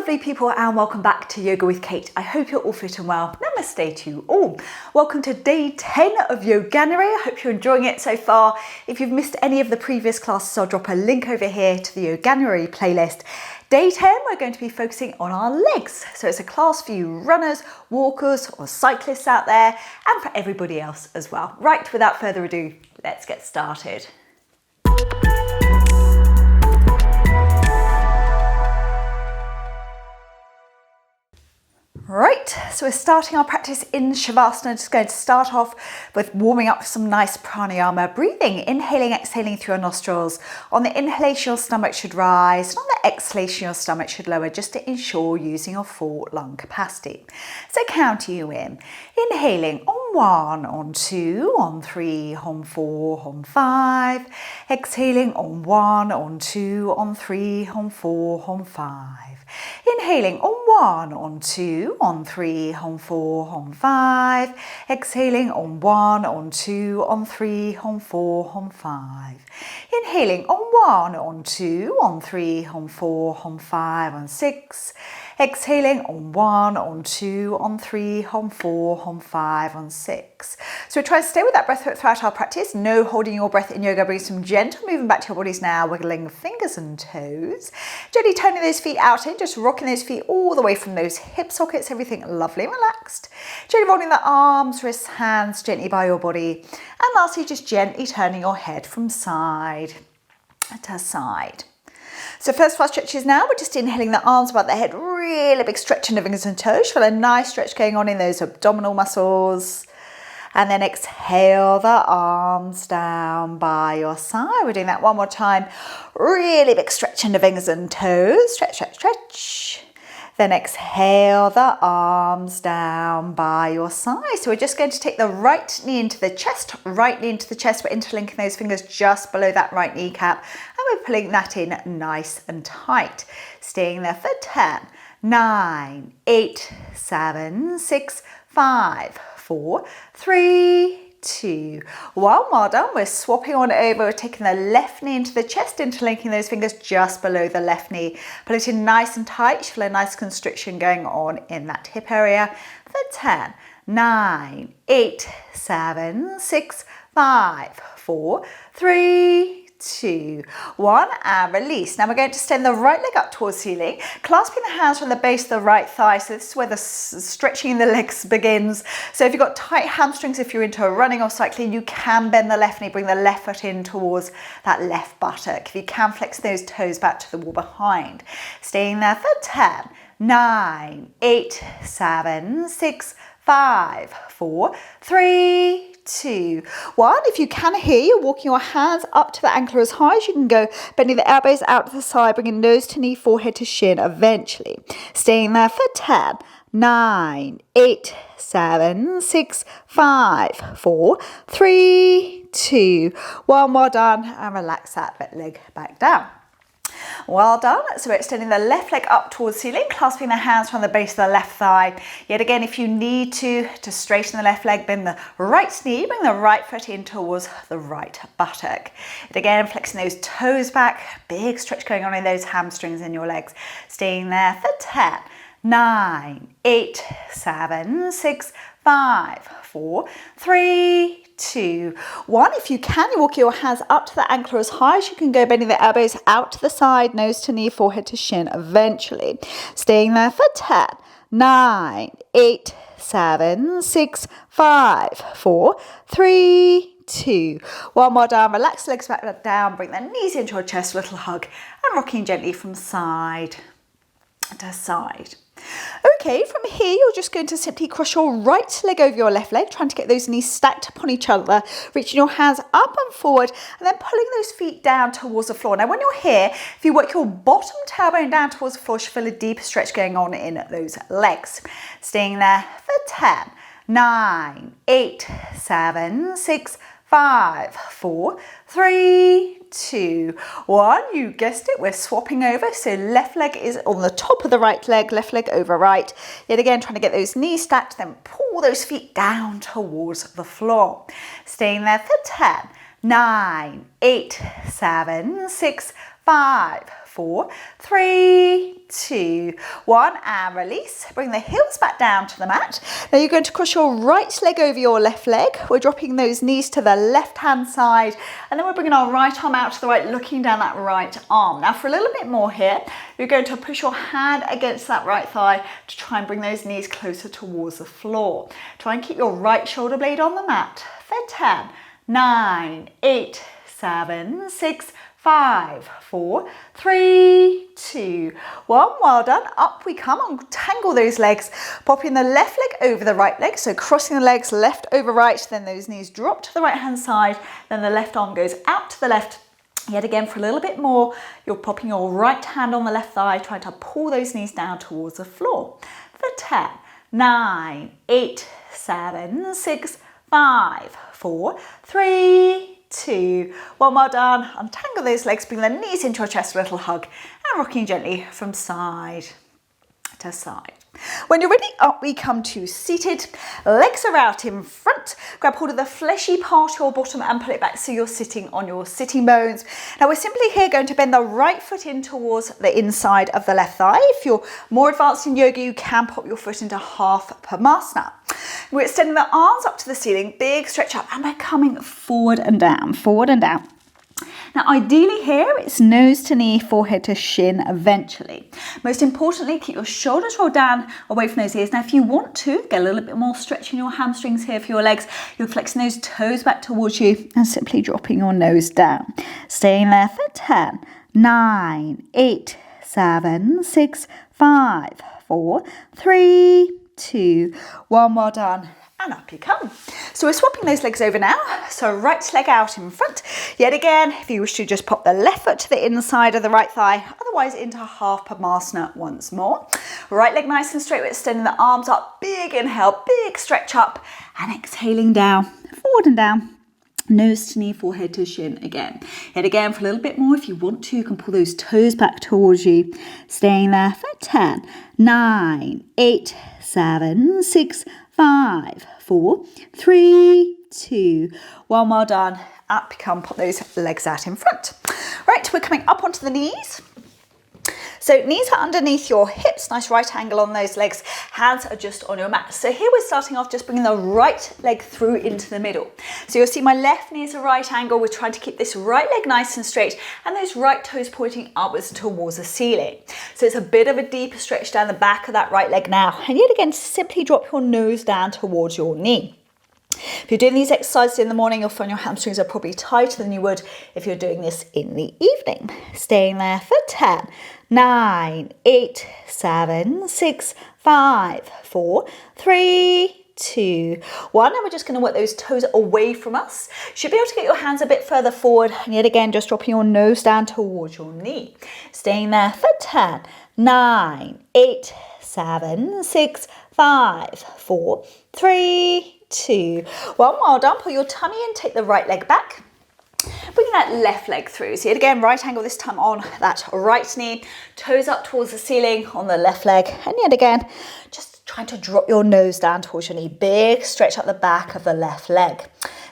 lovely people, and welcome back to Yoga with Kate. I hope you're all fit and well. Namaste to you all. Welcome to day 10 of Yoganuary. I hope you're enjoying it so far. If you've missed any of the previous classes, I'll drop a link over here to the Yoganuary playlist. Day 10, we're going to be focusing on our legs. So it's a class for you runners, walkers or cyclists out there, and for everybody else as well. Right, without further ado, let's get started. Right, so we're starting our practice in Shavasana. Just going to start off with warming up some nice pranayama breathing, inhaling, exhaling through your nostrils. On the inhalation, your stomach should rise, and on the exhalation, your stomach should lower, just to ensure using your full lung capacity. So count you in. Inhaling on 1, on 2, on 3, on 4, on 5. Exhaling on 1, on 2, on 3, on 4, on 5. Inhaling on 1, on 2, on 3, on 4, on 5. Exhaling on 1, on 2, on 3, on 4, on 5. Inhaling on 1, on 2, on 3, on 4, on 5, on 6. Exhaling on 1, on 2, on 3, on 4, on 5, on 6. So try to stay with that breath throughout our practice. No holding your breath in yoga. Bring some gentle movement back to your bodies now, wiggling fingers and toes. Gently turning those feet out in, just rocking those feet all the way from those hip sockets, everything lovely and relaxed. Gently rolling the arms, wrists, hands gently by your body. And lastly, just gently turning your head from side to side. So first of our stretches now, we're just inhaling the arms above the head, really big stretch in the fingers and toes. Feel a nice stretch going on in those abdominal muscles. And then exhale the arms down by your side. We're doing that one more time. Really big stretch in the fingers and toes. Stretch, stretch, stretch. Then exhale the arms down by your side. So we're just going to take the right knee into the chest, right knee into the chest. We're interlinking those fingers just below that right kneecap. And we're pulling that in nice and tight. Staying there for 10, 9, 8, 7, 6, 5, 4, 3, 2, 1. Well done. We're swapping on over. We're taking the left knee into the chest, interlinking those fingers just below the left knee. Pull it in nice and tight. You feel a nice constriction going on in that hip area. For 10, 9, 8, 7, 6, 5, 4, 3, 2, 1, and release. Now we're going to extend the right leg up towards ceiling, clasping the hands from the base of the right thigh. So this is where the stretching in the legs begins. So if you've got tight hamstrings, if you're into running or cycling, you can bend the left knee, bring the left foot in towards that left buttock. If you can, flex those toes back to the wall behind. Staying there for 10, 9, 8, 7, 6, 5, 4, 3, 2, 1. If you can here, you're walking your hands up to the ankle as high as you can go, bending the elbows out to the side, bringing nose to knee, forehead to shin eventually. Staying there for 10, 9, 8, 7, 6, 5, 4, 3, 2, 1. Well done, and relax that leg back down. Well done. So we're extending the left leg up towards ceiling, clasping the hands from the base of the left thigh. Yet again, if you need to straighten the left leg, bend the right knee, bring the right foot in towards the right buttock. And again, flexing those toes back, big stretch going on in those hamstrings in your legs. Staying there for 10, 9, 8, 7, 6, 5, 4, 3, 2, 1. If you can, you walk your hands up to the ankle as high as you can go, bending the elbows out to the side, nose to knee, forehead to shin eventually. Staying there for 10, 9, 8, 7, 6, 5, 4, 3, 2, 1. More down. Relax the legs back down, bring the knees into your chest, a little hug, and rocking gently from side to side. Okay, from here you're just going to simply cross your right leg over your left leg, trying to get those knees stacked upon each other, reaching your hands up and forward, and then pulling those feet down towards the floor. Now when you're here, if you work your bottom tailbone down towards the floor, you feel a deeper stretch going on in those legs. Staying there for 10, 9, 8, 7, 6, 5, 4, 3, 2, 1. You guessed it, we're swapping over. So left leg is on the top of the right leg, left leg over right. Yet again, trying to get those knees stacked, then pull those feet down towards the floor. Staying there for 10, 9, 8, 7, 6, 5, 4, 3, 2, 1, and release. Bring the heels back down to the mat. Now you're going to cross your right leg over your left leg. We're dropping those knees to the left hand side, and then we're bringing our right arm out to the right, looking down that right arm. Now for a little bit more here, you're going to push your hand against that right thigh to try and bring those knees closer towards the floor. Try and keep your right shoulder blade on the mat for 10, 9, 8, 7, 6, 5, 4, 3, 2, 1. Well done. Up we come. Untangle those legs. Popping the left leg over the right leg. So crossing the legs left over right. Then those knees drop to the right hand side. Then the left arm goes out to the left. Yet again, for a little bit more, you're popping your right hand on the left thigh, trying to pull those knees down towards the floor. For 10, 9, 8, 7, 6, 5, 4, 3, 2, 1. Well done. Untangle those legs, bring the knees into your chest, a little hug, and rocking gently from side to side. When you're ready, up we come to seated. Legs are out in front. Grab hold of the fleshy part of your bottom and pull it back so you're sitting on your sitting bones. Now we're simply here going to bend the right foot in towards the inside of the left thigh. If you're more advanced in yoga, you can pop your foot into half Padmasana. We're extending the arms up to the ceiling, big stretch up, and we're coming forward and down, forward and down. Now ideally here it's nose to knee, forehead to shin eventually. Most importantly, keep your shoulders rolled down away from those ears. Now if you want to get a little bit more stretch in your hamstrings here for your legs, you're flexing those toes back towards you and simply dropping your nose down. Staying there for 10, 9, 8, 7, 6, 5, 4, 3, 2, 1. Well done. And up you come. So we're swapping those legs over now. So right leg out in front. Yet again, if you wish to just pop the left foot to the inside of the right thigh, otherwise into half Padmasana once more. Right leg nice and straight, we're extending the arms up. Big inhale, big stretch up, and exhaling down, forward and down. Nose to knee, forehead to shin again. Yet again, for a little bit more, if you want to, you can pull those toes back towards you. Staying there for 10, 9, 8, 7, 6, 5, 4, 3, 2, 1. Well done. Up you come, pop those legs out in front. Right, we're coming up onto the knees. So knees are underneath your hips, nice right angle on those legs. Hands are just on your mat. So here we're starting off just bringing the right leg through into the middle. So you'll see my left knee is a right angle. We're trying to keep this right leg nice and straight and those right toes pointing upwards towards the ceiling. So it's a bit of a deeper stretch down the back of that right leg now. And yet again, simply drop your nose down towards your knee. If you're doing these exercises in the morning, you'll find your hamstrings are probably tighter than you would if you're doing this in the evening. Staying there for 10, 9, 8, 7, 6, 5, 4, 3, 2, 1. And we're just going to work those toes away from us. You should be able to get your hands a bit further forward. And yet again, just dropping your nose down towards your knee. Staying there for 10, 9, 8, 7, 6, 5, 4, 3, 2, 1. Well done. Pull your tummy in, take the right leg back. Bring that left leg through. So yet again, right angle this time on that right knee. Toes up towards the ceiling on the left leg. And yet again, just trying to drop your nose down towards your knee. Big stretch up the back of the left leg.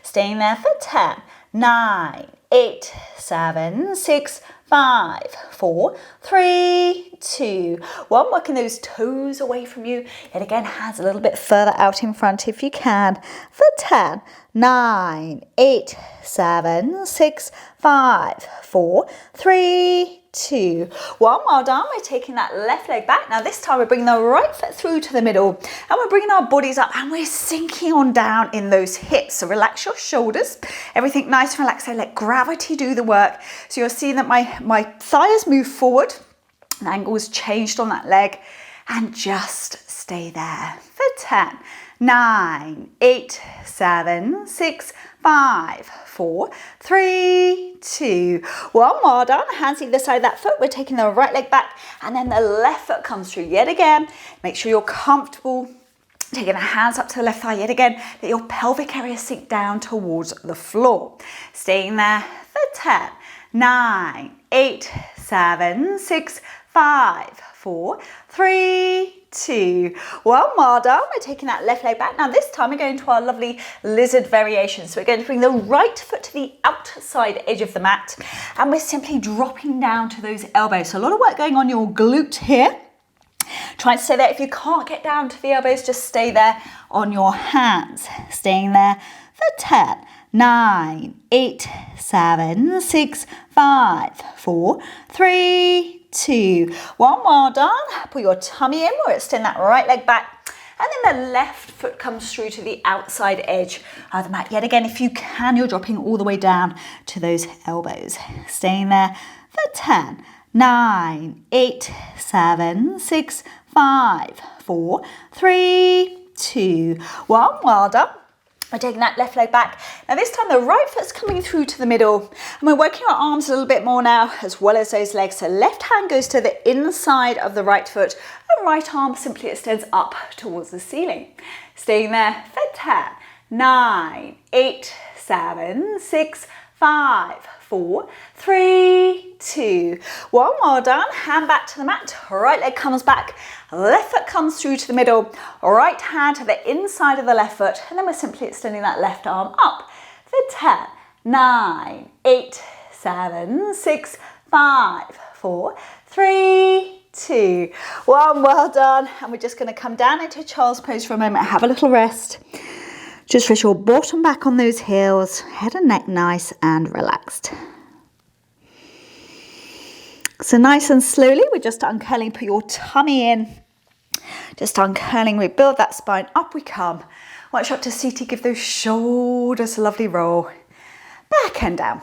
Staying there for 10, 9, 8, 7, 6, 5, 4, 3, 2, 1. Working those toes away from you. Yet again, hands a little bit further out in front if you can. For 10, 9, 8, 7, 6, 5, 4, 3, 2, 1. Well done. We're taking that left leg back. Now this time we're bringing the right foot through to the middle and we're bringing our bodies up and we're sinking on down in those hips. So relax your shoulders. Everything nice and relaxed. So let gravity do the work. So you'll see that my thighs move forward. The angle is changed on that leg and just stay there for 10, 9, 8, 7, 6, 5, 4, 3, 2, 1. Well done. Hands either side of that foot. We're taking the right leg back and then the left foot comes through yet again. Make sure you're comfortable. Taking the hands up to the left thigh yet again. Let your pelvic area sink down towards the floor. Staying there for 10, 9, 8, 7, 6, 5, 4, 3, 2, 1. Well done. We're taking that left leg back. Now this time we're going to our lovely lizard variation. So we're going to bring the right foot to the outside edge of the mat and we're simply dropping down to those elbows. So a lot of work going on your glute here. Try to stay there. If you can't get down to the elbows, just stay there on your hands. Staying there for 10, 9, 8, 7, 6, 5, 4, 3, 2, 1. Well done. Put your tummy in. We're extending that right leg back. And then the left foot comes through to the outside edge of the mat. Yet again, if you can, you're dropping all the way down to those elbows. Staying there for 10, 9, 8, 7, 6, 5, 4, 3, 2, 1. Well done. We're taking that left leg back. Now this time the right foot's coming through to the middle and we're working our arms a little bit more now as well as those legs. So left hand goes to the inside of the right foot and right arm simply extends up towards the ceiling. Staying there for 10, 9, 8, 7, 6, 5, 4, 3, 2, 1. Well done. Hand back to the mat. Right leg comes back. Left foot comes through to the middle. Right hand to the inside of the left foot. And then we're simply extending that left arm up for 10, 9, 8, 7, 6, 5, 4, 3, 2, 1. Well done. And we're just going to come down into child's pose for a moment. Have a little rest. Just rest your bottom back on those heels, head and neck nice and relaxed. So nice and slowly, we're just uncurling, put your tummy in. Just uncurling, we build that spine, up we come. Once you're up to seated, give those shoulders a lovely roll. Back and down.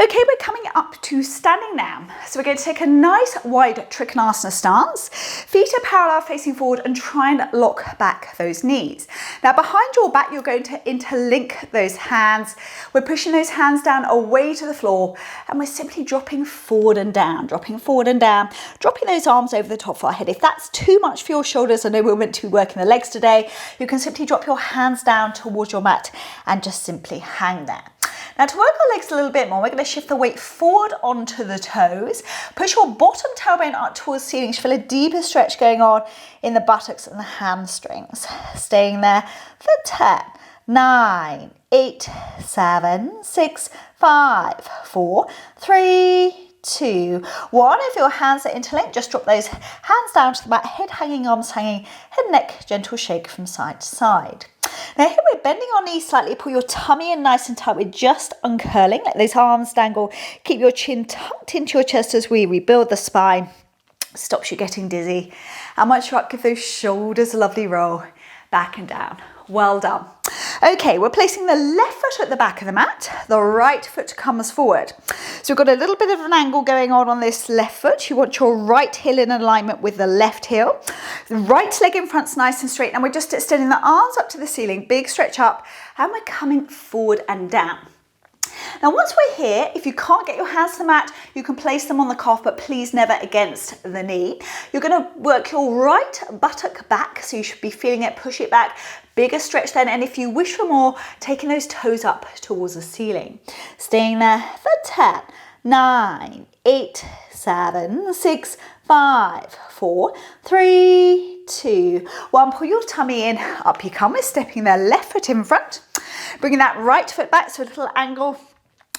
Okay, we're coming up to standing now. So we're going to take a nice wide Trikonasana stance. Feet are parallel facing forward and try and lock back those knees. Now behind your back, you're going to interlink those hands. We're pushing those hands down away to the floor and we're simply dropping forward and down, dropping forward and down, dropping those arms over the top of our head. If that's too much for your shoulders, I know we're meant to be working the legs today, you can simply drop your hands down towards your mat and just simply hang there. Now to work our legs a little bit more, we're going to shift the weight forward onto the toes. Push your bottom tailbone up towards the ceiling. Feel a deeper stretch going on in the buttocks and the hamstrings. Staying there for 10, 9, 8, 7, 6, 5, 4, 3, 2, 1. If your hands are interlinked, just drop those hands down to the mat, head hanging, arms hanging, head and neck, gentle shake from side to side. Now here we're bending our knees slightly, pull your tummy in nice and tight. We're just uncurling, let those arms dangle. Keep your chin tucked into your chest as we rebuild the spine. Stops you getting dizzy. And once you're up, give those shoulders a lovely roll. Back and down. Well done. Okay, we're placing the left foot at the back of the mat. The right foot comes forward. So we've got a little bit of an angle going on this left foot. You want your right heel in alignment with the left heel. The right leg in front's nice and straight. And we're just extending the arms up to the ceiling. Big stretch up. And we're coming forward and down. Now once we're here, if you can't get your hands to the mat, you can place them on the calf, but please never against the knee. You're going to work your right buttock back, so you should be feeling it, push it back, bigger stretch then, and if you wish for more, taking those toes up towards the ceiling. Staying there for 10, 9, 8, 7, 6, 5, 4, 3, 2, 1. Pull your tummy in, up you come. We're stepping the left foot in front, bringing that right foot back, so a little angle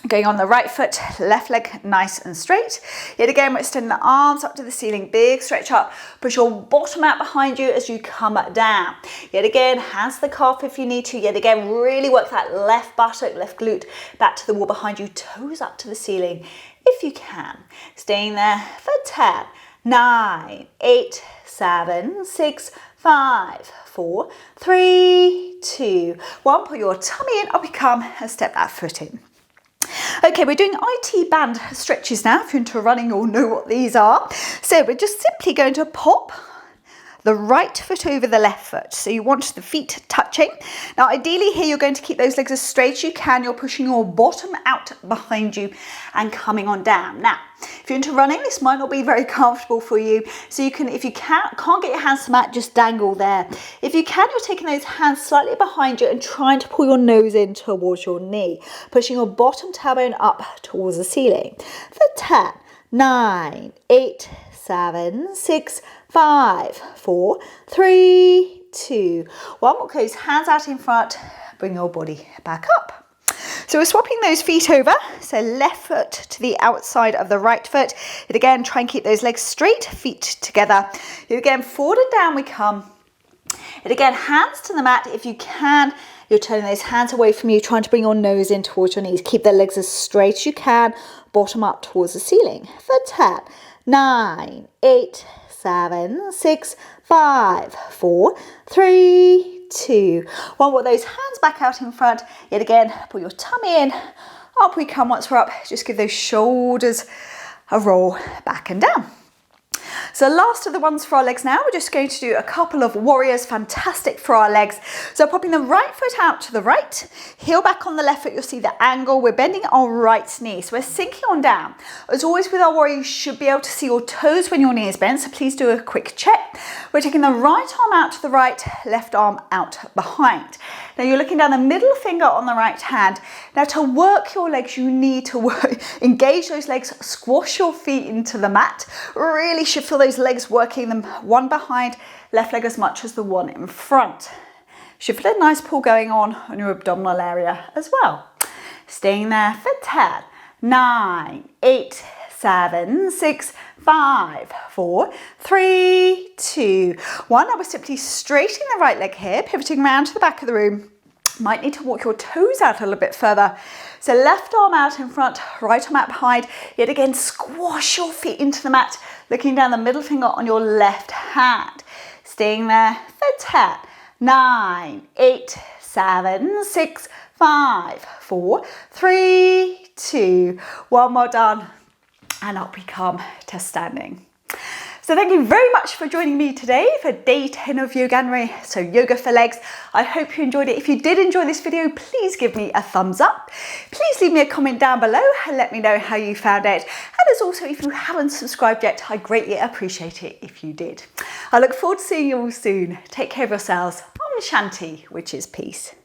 going on the right foot, left leg nice and straight. Yet again, we're extending the arms up to the ceiling, big stretch up. Push your bottom out behind you as you come down. Yet again, hands to the calf if you need to. Yet again, really work that left buttock, left glute back to the wall behind you, toes up to the ceiling if you can. Staying there for 10, 9, 8, 7, 6, 5, 4, 3, 2, 1. Put your tummy in, up you come, and step that foot in. Okay, we're doing IT band stretches now. If you're into running, you'll know what these are. So we're just simply going to pop the right foot over the left foot. So you want the feet touching. Now ideally here you're going to keep those legs as straight as you can. You're pushing your bottom out behind you and coming on down. Now, if you're into running, this might not be very comfortable for you. So you can, if you can't get your hands to the mat, just dangle there. If you can, you're taking those hands slightly behind you and trying to pull your nose in towards your knee. Pushing your bottom tailbone up towards the ceiling. For 10, 9, 8, 7, 6, 5, 4, 3, 2, 1. More close, hands out in front, bring your body back up. So we're swapping those feet over. So left foot to the outside of the right foot. And again, try and keep those legs straight, feet together. And again, forward and down we come. And again, hands to the mat if you can. You're turning those hands away from you, trying to bring your nose in towards your knees. Keep the legs as straight as you can, bottom up towards the ceiling. For 10, 9, 8, 7, 6, 5, 4, 3, 2, 1. Put those hands back out in front. Yet again, put your tummy in. Up we come. Once we're up, just give those shoulders a roll back and down. So last of the ones for our legs now, we're just going to do a couple of warriors, fantastic for our legs. So popping the right foot out to the right, heel back on the left foot, you'll see the angle. We're bending our right knee, so we're sinking on down. As always with our warrior, you should be able to see your toes when your knee is bent, so please do a quick check. We're taking the right arm out to the right, left arm out behind. Now you're looking down the middle finger on the right hand. Now to work your legs, you need to engage those legs, squash your feet into the mat. Really should feel those legs working, them one behind, left leg as much as the one in front. Should feel a nice pull going on your abdominal area as well. Staying there for 10, 9, 8, 7, 6, 5, 4, 3, 2, 1. Now we're simply straightening the right leg here, pivoting around to the back of the room. Might need to walk your toes out a little bit further. So left arm out in front, right arm out behind. Yet again, squash your feet into the mat, looking down the middle finger on your left hand. Staying there for 10, 9, 8, 7, 6, 5, 4, 3, 2, 1. More done. And up we come to standing. So thank you very much for joining me today for day 10 of Yoganuary, so yoga for legs. I hope you enjoyed it. If you did enjoy this video, please give me a thumbs up. Please leave me a comment down below and let me know how you found it. And as also, if you haven't subscribed yet, I greatly appreciate it if you did. I look forward to seeing you all soon. Take care of yourselves. I'm Shanti, which is peace.